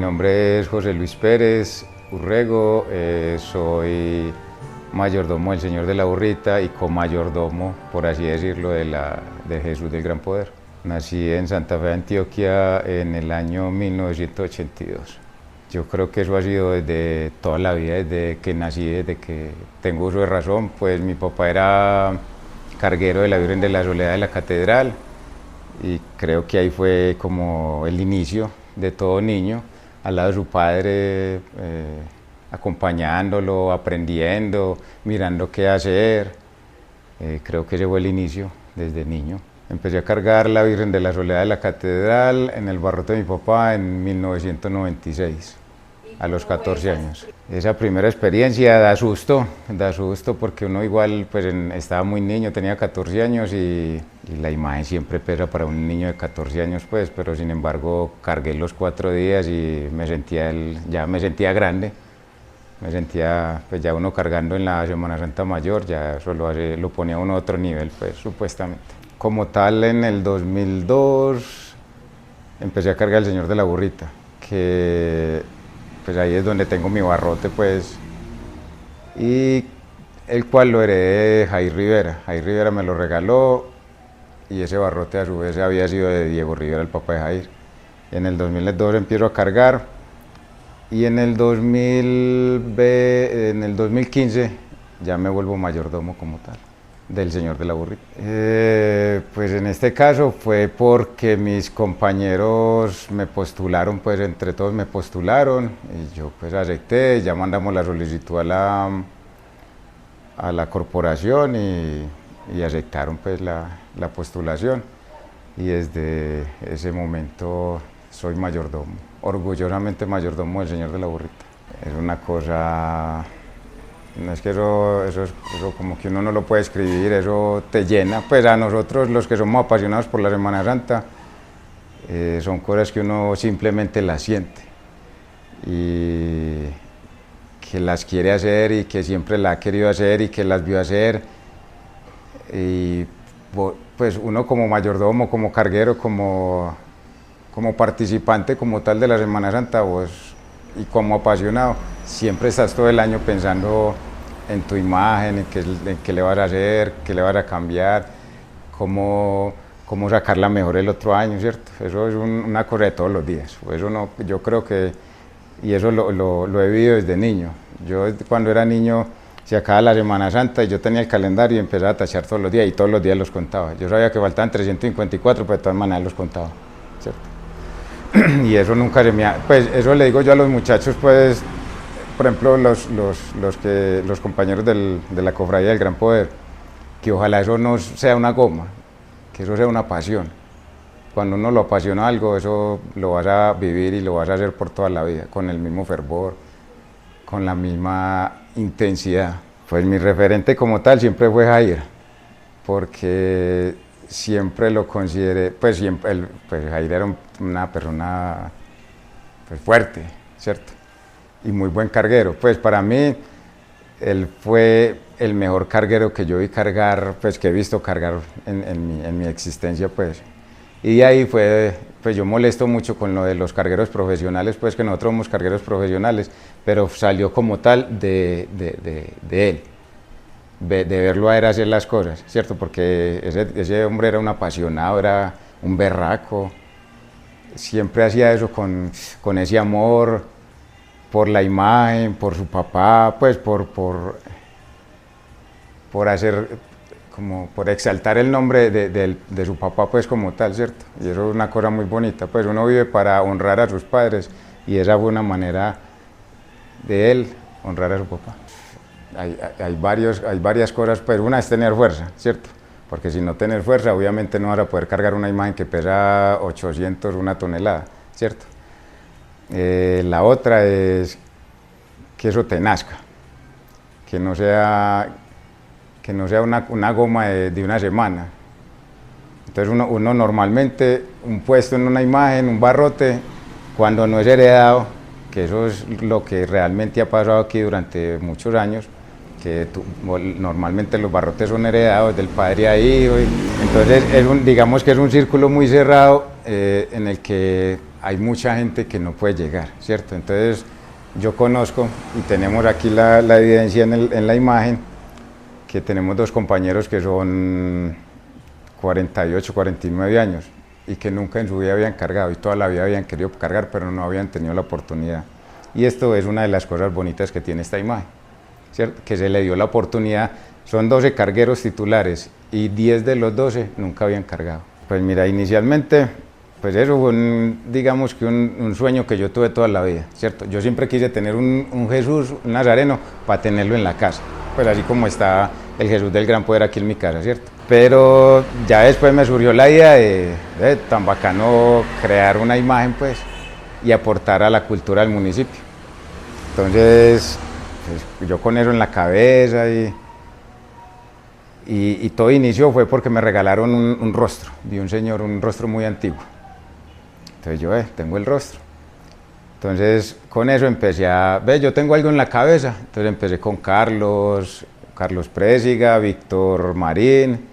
nombre es José Luis Pérez Urrego, soy mayordomo del Señor de la Burrita y comayordomo, por así decirlo, de Jesús del Gran Poder. Nací en Santa Fe, Antioquia, en el año 1982. Yo creo que eso ha sido desde toda la vida, desde que nací, desde que tengo uso de razón. Pues mi papá era carguero de la Virgen de la Soledad de la Catedral y creo que ahí fue como el inicio de todo niño, al lado de su padre, acompañándolo, aprendiendo, mirando qué hacer. Creo que ese fue el inicio desde niño. Empecé a cargar la Virgen de la Soledad de la Catedral en el barrote de mi papá en 1996, a los 14 años. Esa primera experiencia da susto porque uno igual pues estaba muy niño, tenía 14 años y la imagen siempre pesa para un niño de 14 años pues, pero sin embargo cargué los 4 días y ya me sentía grande. Me sentía, pues ya uno cargando en la Semana Santa Mayor, ya eso lo ponía uno a otro nivel, pues supuestamente. Como tal, en el 2002 empecé a cargar el Señor de la Burrita, que pues ahí es donde tengo mi barrote, pues, y el cual lo heredé de Jair Rivera. Jair Rivera me lo regaló y ese barrote a su vez había sido de Diego Rivera, el papá de Jair. En el 2002 empiezo a cargar y en el 2015 ya me vuelvo mayordomo como tal del Señor de la Burrita. Pues en este caso fue porque mis compañeros me postularon, pues entre todos me postularon y yo pues acepté, ya mandamos la solicitud a la corporación y aceptaron pues la postulación y desde ese momento soy mayordomo, orgullosamente mayordomo del Señor de la Burrita. Es una cosa... No es que eso como que uno no lo puede escribir, eso te llena. Pues a nosotros los que somos apasionados por la Semana Santa, son cosas que uno simplemente las siente y que las quiere hacer y que siempre la ha querido hacer y que las vio hacer. Y pues uno como mayordomo, como carguero, como participante como tal de la Semana Santa, y como apasionado, siempre estás todo el año pensando en tu imagen, en qué le vas a hacer, qué le vas a cambiar, cómo sacarla mejor el otro año, ¿cierto? Eso es una cosa de todos los días. Eso no, yo creo que, y eso lo he vivido desde niño. Yo cuando era niño se acaba la Semana Santa y yo tenía el calendario y empezaba a tachar todos los días y todos los días los contaba. Yo sabía que faltaban 354, pero de todas maneras los contaba, ¿cierto? Y eso nunca pues eso le digo yo a los muchachos, pues, por ejemplo, los compañeros de la Cofradía del Gran Poder, que ojalá eso no sea una goma, que eso sea una pasión. Cuando uno lo apasiona algo, eso lo vas a vivir y lo vas a hacer por toda la vida, con el mismo fervor, con la misma intensidad. Pues mi referente como tal siempre fue Jair, porque siempre lo consideré, pues Jair era una persona pues, fuerte, ¿cierto? Y muy buen carguero. Pues para mí, él fue el mejor carguero que yo vi cargar, pues que he visto cargar en mi existencia, pues. Y de ahí fue, pues yo molesto mucho con lo de los cargueros profesionales, pues que nosotros somos cargueros profesionales, pero salió como tal de él. De verlo a él hacer las cosas, ¿cierto? Porque ese hombre era un apasionado, era un berraco, siempre hacía eso con ese amor por la imagen, por su papá, pues por hacer, como por exaltar el nombre de su papá, pues como tal, ¿cierto? Y eso es una cosa muy bonita, pues uno vive para honrar a sus padres y esa fue una manera de él honrar a su papá. Hay varias cosas, pues una es tener fuerza, ¿cierto? Porque si no tienes fuerza, obviamente no vas a poder cargar una imagen que pesa 800, una tonelada, ¿cierto? La otra es que eso te nazca, que no sea una goma de una semana. Entonces uno normalmente, un puesto en una imagen, un barrote, cuando no es heredado, que eso es lo que realmente ha pasado aquí durante muchos años, que normalmente los barrotes son heredados del padre a hijo, entonces digamos que es un círculo muy cerrado en el que hay mucha gente que no puede llegar, ¿cierto? Entonces yo conozco y tenemos aquí la evidencia en la imagen que tenemos dos compañeros que son 48, 49 años y que nunca en su vida habían cargado y toda la vida habían querido cargar pero no habían tenido la oportunidad. Y esto es una de las cosas bonitas que tiene esta imagen, ¿cierto? Que se le dio la oportunidad. Son 12 cargueros titulares y 10 de los 12 nunca habían cargado. Pues mira, inicialmente, pues eso fue digamos que un sueño que yo tuve toda la vida, ¿cierto? Yo siempre quise tener un Jesús, un Nazareno, para tenerlo en la casa, pues así como está el Jesús del Gran Poder aquí en mi casa, ¿cierto? Pero ya después me surgió la idea de tan bacano crear una imagen, pues, y aportar a la cultura del municipio. Entonces, pues, yo con eso en la cabeza y todo inicio fue porque me regalaron un rostro de un señor, un rostro muy antiguo. Entonces yo, tengo el rostro. Entonces con eso empecé yo tengo algo en la cabeza. Entonces empecé con Carlos Présiga, Víctor Marín,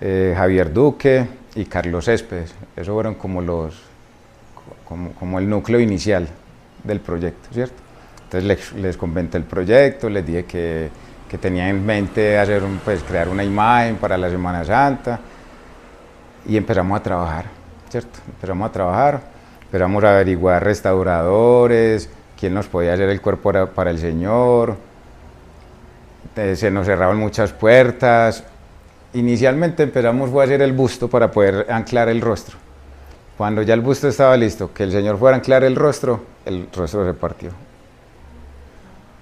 Javier Duque y Carlos Céspedes. Esos fueron como el núcleo inicial del proyecto, ¿cierto? Entonces les comenté el proyecto, les dije que tenía en mente crear una imagen para la Semana Santa y empezamos a trabajar, ¿cierto? Empezamos a averiguar restauradores, quién nos podía hacer el cuerpo para el Señor, se nos cerraban muchas puertas. Inicialmente empezamos a hacer el busto para poder anclar el rostro. Cuando ya el busto estaba listo, que el Señor fuera a anclar el rostro se partió.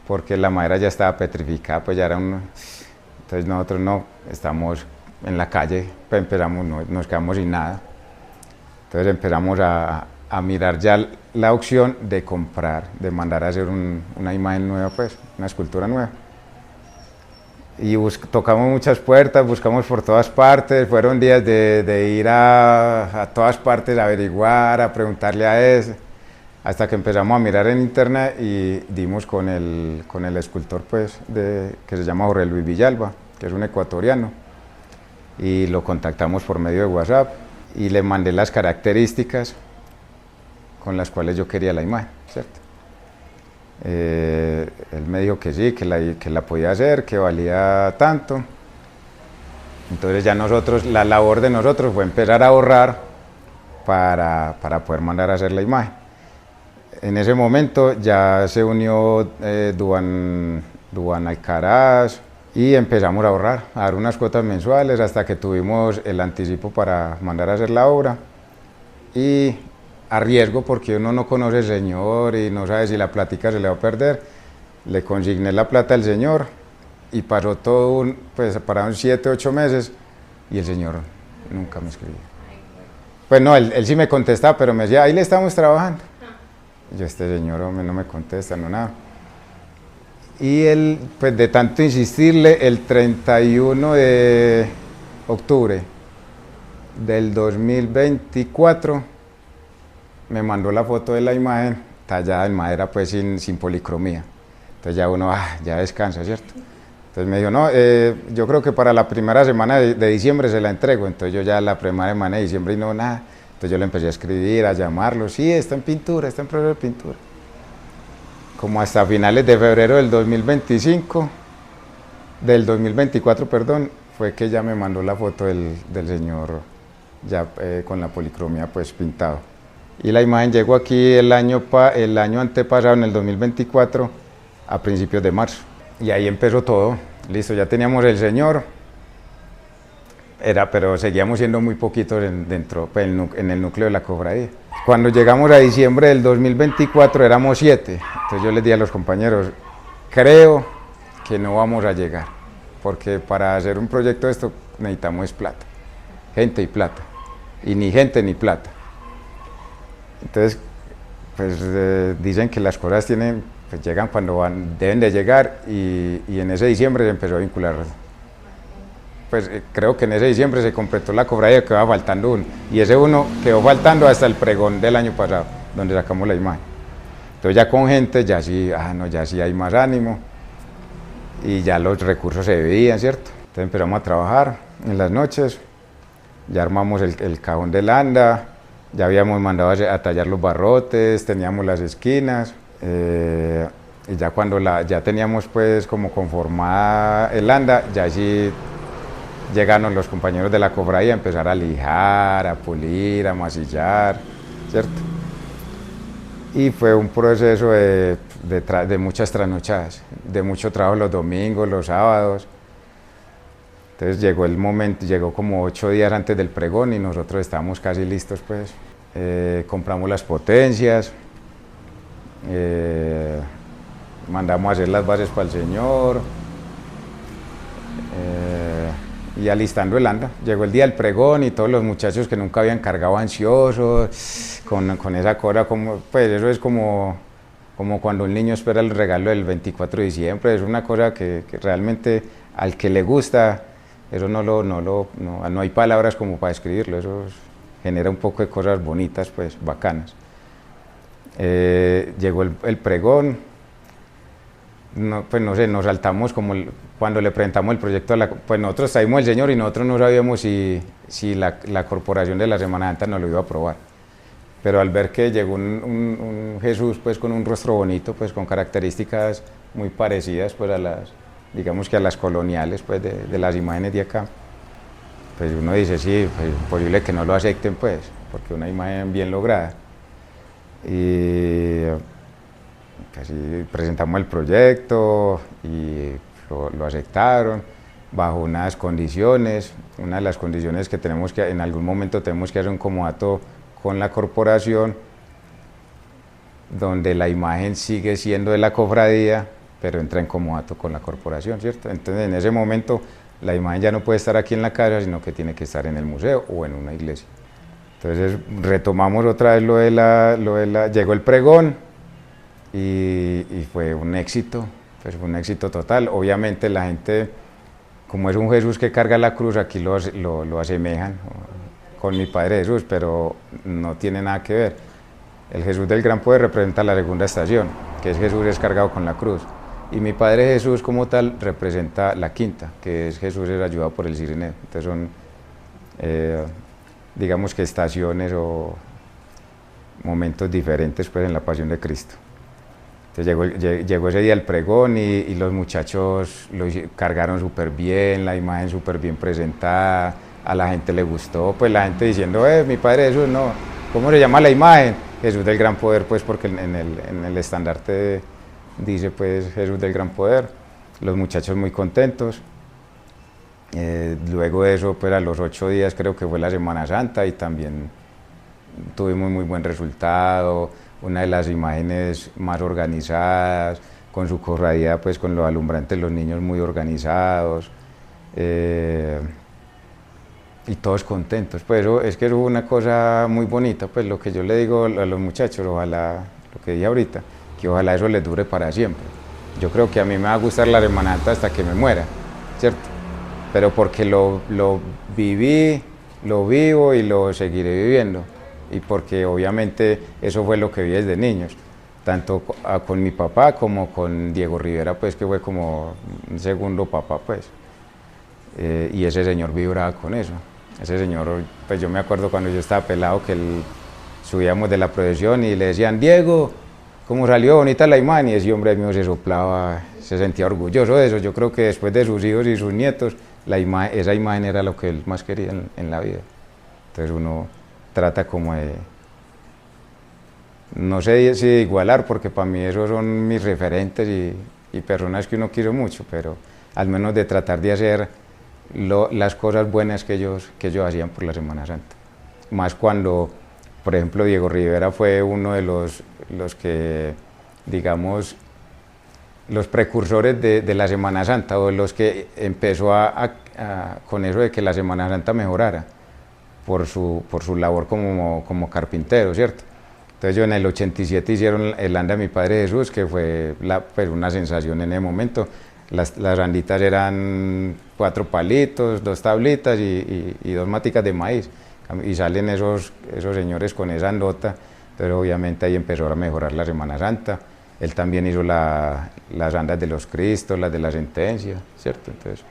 Porque la madera ya estaba petrificada, pues ya era Entonces nosotros no, estamos en la calle, pues nos quedamos sin nada. Entonces empezamos a mirar ya la opción de comprar, de mandar a hacer una imagen nueva, pues, una escultura nueva. Y tocamos muchas puertas, buscamos por todas partes, fueron días de ir a todas partes a averiguar, a preguntarle a ese, hasta que empezamos a mirar en internet y dimos con el escultor, pues, que se llama Jorge Luis Villalba, que es un ecuatoriano, y lo contactamos por medio de WhatsApp y le mandé las características con las cuales yo quería la imagen, ¿cierto? Él me dijo que sí, que la podía hacer, que valía tanto. Entonces ya la labor de nosotros fue empezar a ahorrar para poder mandar a hacer la imagen. En ese momento ya se unió Duan Alcaraz y empezamos a ahorrar, a dar unas cuotas mensuales hasta que tuvimos el anticipo para mandar a hacer la obra. Y a riesgo, porque uno no conoce al Señor y no sabe si la plática se le va a perder, le consigné la plata al Señor y pasó pues pararon 7, 8 meses y el Señor nunca me escribió. Pues no, él sí me contestaba, pero me decía, ahí le estamos trabajando. Y yo, este Señor, hombre, no me contesta, no nada. Y él, pues de tanto insistirle, el 31 de octubre del 2024, me mandó la foto de la imagen tallada en madera, pues sin policromía. Entonces ya uno ya descansa, ¿cierto? Entonces me dijo, no, yo creo que para la primera semana de diciembre se la entrego. Entonces yo ya la primera semana de diciembre y no, nada. Entonces yo le empecé a escribir, a llamarlo, sí, está en pintura, está en proceso de pintura. Como hasta finales de febrero del 2024, perdón, fue que ya me mandó la foto del Señor ya con la policromía pues pintado. Y la imagen llegó aquí el año antepasado, en el 2024, a principios de marzo. Y ahí empezó todo. Listo, ya teníamos el Señor, pero seguíamos siendo muy poquitos pues, en el núcleo de la cofradía. Cuando llegamos a diciembre del 2024 éramos 7. Entonces yo les dije a los compañeros, creo que no vamos a llegar, porque para hacer un proyecto de esto necesitamos plata, gente y plata, y ni gente ni plata. Entonces, pues dicen que las cosas pues llegan cuando deben de llegar y en ese diciembre se empezó a vincular. Pues creo que en ese diciembre se completó la cofradía, quedaba faltando uno, y ese uno quedó faltando hasta el pregón del año pasado, donde sacamos la imagen. Entonces ya con gente, ya sí hay más ánimo y ya los recursos se veían, ¿cierto? Entonces empezamos a trabajar en las noches, ya armamos el cajón del anda, Ya habíamos mandado a tallar los barrotes, teníamos las esquinas, y ya cuando ya teníamos pues como conformada el anda, ya allí llegaron los compañeros de la cofradía a empezar a lijar, a pulir, a masillar, ¿cierto? Y fue un proceso de muchas trasnochadas, de mucho trabajo los domingos, los sábados. Entonces llegó el momento, llegó como 8 días antes del pregón y nosotros estábamos casi listos pues. Compramos las potencias, mandamos a hacer las bases para el señor, y alistando el anda. Llegó el día del pregón y todos los muchachos que nunca habían cargado ansiosos, con esa cosa, como, pues eso es como cuando un niño espera el regalo del 24 de diciembre, es una cosa que realmente al que le gusta, eso no hay palabras como para describirlo, eso genera un poco de cosas bonitas, pues bacanas. Llegó el pregón, pues no sé, nos saltamos como cuando le presentamos el proyecto pues nosotros traímos el señor y nosotros no sabíamos si la corporación de la Semana Santa nos lo iba a aprobar. Pero al ver que llegó un Jesús pues con un rostro bonito, pues con características muy parecidas pues digamos que a las coloniales pues de las imágenes de acá, pues uno dice sí, pues es posible que no lo acepten pues, porque una imagen bien lograda. Y casi presentamos el proyecto y lo aceptaron bajo unas condiciones. Una de las condiciones que tenemos que, en algún momento tenemos que hacer un comodato con la corporación, donde la imagen sigue siendo de la cofradía, pero entra en comodato con la corporación, ¿cierto? Entonces en ese momento la imagen ya no puede estar aquí en la casa, sino que tiene que estar en el museo o en una iglesia. Entonces retomamos otra vez llegó el pregón y fue un éxito, pues fue un éxito total. Obviamente la gente, como es un Jesús que carga la cruz, aquí lo asemejan con mi Padre Jesús, pero no tiene nada que ver. El Jesús del Gran Poder representa la segunda estación, que es Jesús descargado con la cruz. Y mi Padre Jesús como tal representa la quinta, que es Jesús es ayudado por el Cirineo. Entonces son, digamos que estaciones o momentos diferentes pues, en la pasión de Cristo. Entonces llegó ese día el pregón y los muchachos lo cargaron súper bien, la imagen súper bien presentada, a la gente le gustó, pues la gente diciendo, mi Padre Jesús, no, ¿cómo se llama la imagen? Jesús del Gran Poder, pues porque en el estandarte dice pues Jesús del Gran Poder, los muchachos muy contentos. Luego de eso, pues a los 8 días creo que fue la Semana Santa y también tuvimos muy buen resultado, una de las imágenes más organizadas, con su cofradía, pues con los alumbrantes, los niños muy organizados, y todos contentos. Pues es que eso fue una cosa muy bonita, pues lo que yo le digo a los muchachos, ojalá, lo que dije ahorita, que ojalá eso les dure para siempre. Yo creo que a mí me va a gustar la Semana Santa hasta que me muera, ¿cierto? Pero porque lo viví, lo vivo y lo seguiré viviendo. Y porque obviamente eso fue lo que vi desde niños, tanto con mi papá como con Diego Rivera, pues que fue como un segundo papá, pues. Y ese señor vibraba con eso. Ese señor, pues yo me acuerdo cuando yo estaba pelado que subíamos de la procesión y le decían, Diego, ¿cómo salió bonita la imagen? Y ese hombre mío se soplaba, se sentía orgulloso de eso. Yo creo que después de sus hijos y sus nietos, esa imagen era lo que él más quería en la vida. Entonces uno trata como de, no sé si de igualar, porque para mí esos son mis referentes y personas que uno quiere mucho, pero al menos de tratar de hacer las cosas buenas que ellos hacían por la Semana Santa. Más cuando, por ejemplo, Diego Rivera fue uno de los que, digamos, los precursores de la Semana Santa, o los que empezó con eso de que la Semana Santa mejorara por su labor como carpintero, ¿cierto? Entonces yo en el 87 hicieron el anda de mi Padre Jesús, que fue pues una sensación en ese momento. Las anditas eran 4 palitos, 2 tablitas y 2 maticas de maíz. Y salen esos señores con esa andota. Entonces obviamente ahí empezó a mejorar la Semana Santa. Él también hizo las andas de los Cristos, las de la Sentencia, ¿cierto? Entonces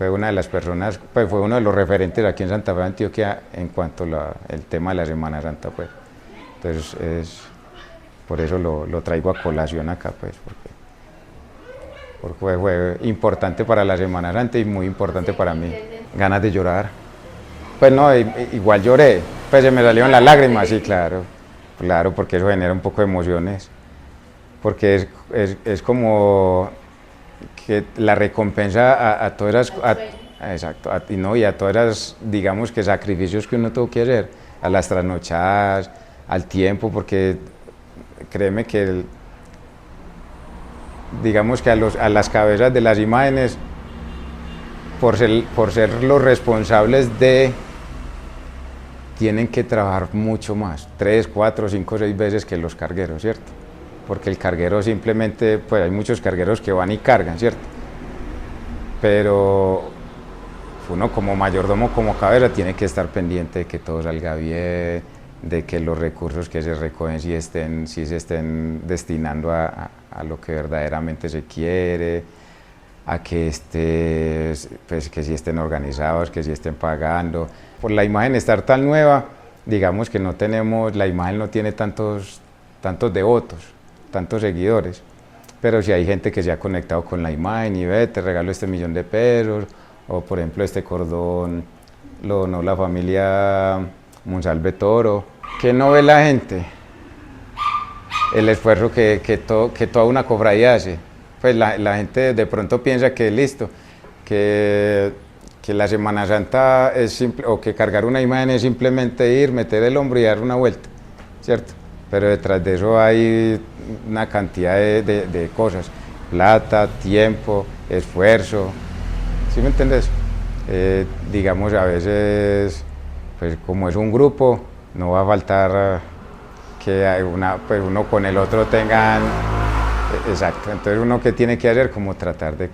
fue una de las personas, pues fue uno de los referentes aquí en Santa Fe, Antioquia, en cuanto el tema de la Semana Santa, pues. Entonces, por eso lo traigo a colación acá, pues, porque fue importante para la Semana Santa y muy importante para mí. Ganas de llorar. Pues no, igual lloré, pues se me salieron las lágrimas, sí, claro, claro, porque eso genera un poco de emociones, porque es como que la recompensa a todas esas, exacto, y a todas esas, digamos que sacrificios que uno tuvo que hacer, a las trasnochadas, al tiempo, porque créeme que digamos que a las cabezas de las imágenes, por ser los responsables tienen que trabajar mucho más, 3, 4, 5, 6 veces que los cargueros, ¿cierto? Porque el carguero simplemente, pues hay muchos cargueros que van y cargan, ¿cierto? Pero uno como mayordomo, como cabeza, tiene que estar pendiente de que todo salga bien, de que los recursos que se recogen sí se estén destinando a lo que verdaderamente se quiere, a que pues que sí estén organizados, que sí estén pagando. Por la imagen estar tan nueva, digamos que la imagen no tiene tantos devotos, tantos seguidores, pero si hay gente que se ha conectado con la imagen y ve, te regalo este $1.000.000, o por ejemplo este cordón lo donó la familia Monsalve Toro. ¿Qué no ve la gente? El esfuerzo que toda una cofradía hace. Pues la gente de pronto piensa que listo, que la Semana Santa es simple, o que cargar una imagen es simplemente ir, meter el hombro y dar una vuelta, ¿cierto? Pero detrás de eso hay una cantidad de cosas, plata, tiempo, esfuerzo, ¿sí me entiendes? Digamos, a veces, pues como es un grupo, no va a faltar que pues uno con el otro tengan, exacto, entonces uno que tiene que hacer como tratar de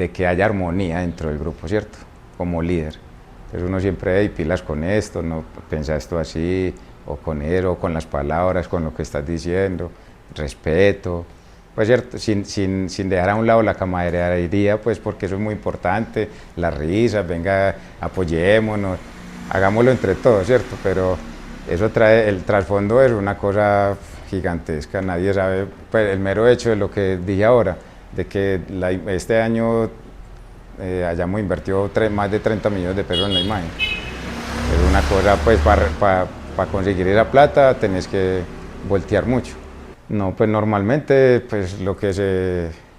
que haya armonía dentro del grupo, ¿cierto? Como líder. Entonces uno siempre, hay pilas con esto, no piensa esto así, o con él, o con las palabras, con lo que estás diciendo, respeto, pues cierto, sin dejar a un lado la camaradería, pues porque eso es muy importante, las risas, venga, apoyémonos, hagámoslo entre todos, ¿cierto? Pero eso el trasfondo es una cosa gigantesca, nadie sabe, pues el mero hecho de lo que dije ahora, de que este año hayamos invertido más de 30 millones de pesos en la imagen. Es una cosa, pues para conseguir esa plata tenés que voltear mucho. No, pues normalmente pues lo que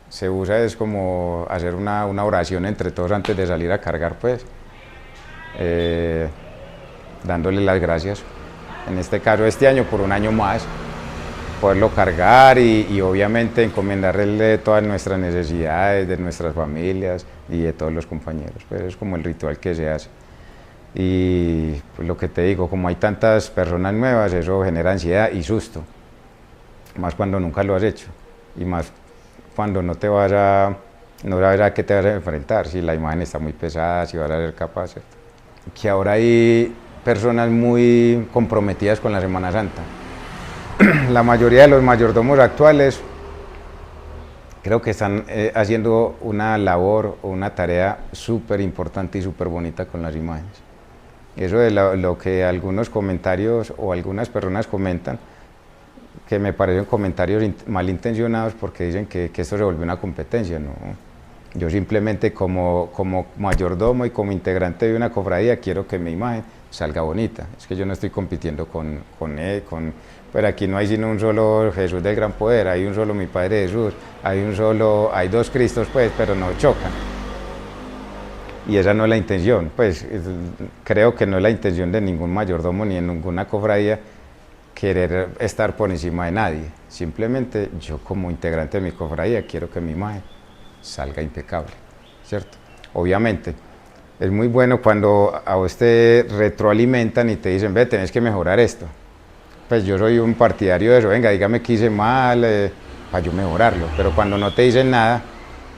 se usa es como hacer una oración entre todos antes de salir a cargar, pues, dándole las gracias. En este caso, este año por un año más, poderlo cargar y obviamente encomendarle todas nuestras necesidades, de nuestras familias y de todos los compañeros. Pues es como el ritual que se hace. Y pues lo que te digo, como hay tantas personas nuevas, eso genera ansiedad y susto, más cuando nunca lo has hecho y más cuando no sabes a qué te vas a enfrentar, si la imagen está muy pesada, si vas a ser capaz, ¿cierto? Que ahora hay personas muy comprometidas con la Semana Santa. La mayoría de los mayordomos actuales creo que están haciendo una labor o una tarea súper importante y súper bonita con las imágenes. Eso de lo que algunos comentarios o algunas personas comentan, que me parecen comentarios malintencionados porque dicen que esto se volvió una competencia, ¿no? Yo simplemente como mayordomo y como integrante de una cofradía quiero que mi imagen salga bonita. Es que yo no estoy compitiendo pero aquí no hay sino un solo Jesús del Gran Poder, hay un solo mi Padre Jesús, hay dos Cristos, pues, pero no chocan. Y esa no es la intención, pues creo que no es la intención de ningún mayordomo ni en ninguna cofradía querer estar por encima de nadie. Simplemente yo como integrante de mi cofradía quiero que mi imagen salga impecable, ¿cierto? Obviamente, es muy bueno cuando a usted retroalimentan y te dicen, ve, tenés que mejorar esto. Pues yo soy un partidario de eso, venga, dígame qué hice mal, para yo mejorarlo. Pero cuando no te dicen nada,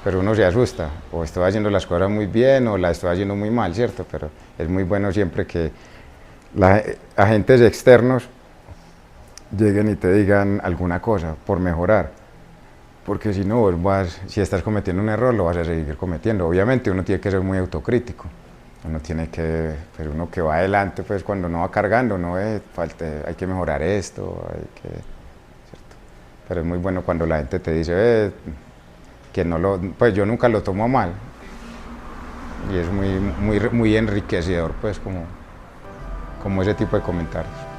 pero uno se asusta, o estoy haciendo las cosas muy bien o las estoy haciendo muy mal, ¿cierto? Pero es muy bueno siempre que agentes externos lleguen y te digan alguna cosa por mejorar. porque si no, si estás cometiendo un error, lo vas a seguir cometiendo. Obviamente uno tiene que ser muy autocrítico. Uno tiene que, pero uno que va adelante, pues cuando uno va cargando, no hay que mejorar esto, ¿cierto? Pero es muy bueno cuando la gente te dice, que no pues yo nunca lo tomo a mal. Y es muy enriquecedor, pues, como ese tipo de comentarios.